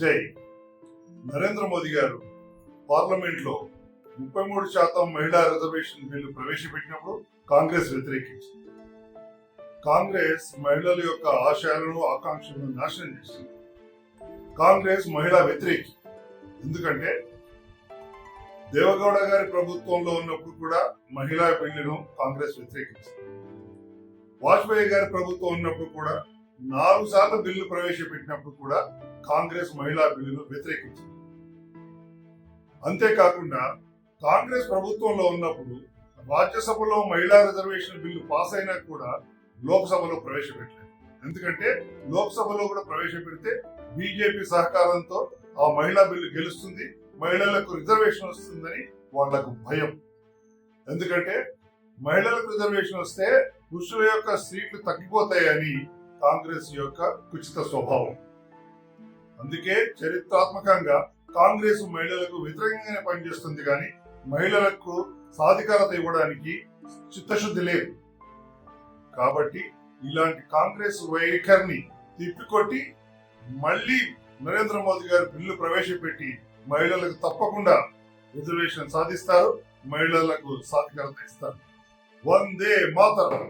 జై. నరేంద్ర మోదీ గారు పార్లమెంట్ లో 33% మహిళా రిజర్వేషన్ బిల్లు ప్రవేశపెట్టినప్పుడు కాంగ్రెస్ వ్యతిరేకించింది. కాంగ్రెస్ మహిళల యొక్క ఆశయాలను ఆకాంక్షలను నాశనం చేసింది. కాంగ్రెస్ మహిళా వ్యతిరేకి. ఎందుకంటే దేవగౌడ గారి ప్రభుత్వంలో ఉన్నప్పుడు కూడా మహిళా బిల్లును కాంగ్రెస్ వ్యతిరేకించింది. వాజ్పేయి గారి ప్రభుత్వం ఉన్నప్పుడు కూడా 4 సార్లు బిల్లు ప్రవేశపెట్టినప్పుడు కూడా కాంగ్రెస్ మహిళా బిల్లును వ్యతిరేకించింది. అంతేకాకుండా కాంగ్రెస్ ప్రభుత్వంలో ఉన్నప్పుడు రాజ్యసభలో మహిళా రిజర్వేషన్ బిల్లు పాస్ అయినా కూడా లోక్సభలో ప్రవేశపెట్టలేదు. ఎందుకంటే లోక్సభలో కూడా ప్రవేశపెడితే బీజేపీ సహకారంతో ఆ మహిళా బిల్లు గెలుస్తుంది, మహిళలకు రిజర్వేషన్ వస్తుందని వాళ్లకు భయం. ఎందుకంటే మహిళలకు రిజర్వేషన్ వస్తే పురుషుల యొక్క సీట్లు తగ్గిపోతాయని కాంగ్రెస్ యొక్క కుచిత స్వభావం. అందుకే చరిత్రాత్మకంగా కాంగ్రెస్ మహిళలకు వ్యతిరేకంగానే పనిచేస్తుంది, కానీ మహిళలకు సాధికారత ఇవ్వడానికి చిత్తశుద్ధి లేదు. కాబట్టి ఇలాంటి కాంగ్రెస్ వైఖరిని తిప్పికొట్టి మళ్ళీ నరేంద్ర మోదీ గారు బిల్లు ప్రవేశపెట్టి మహిళలకు తప్పకుండా రిజర్వేషన్ సాధిస్తారు, మహిళలకు సాధికారత ఇస్తారు. వందే మాతరం.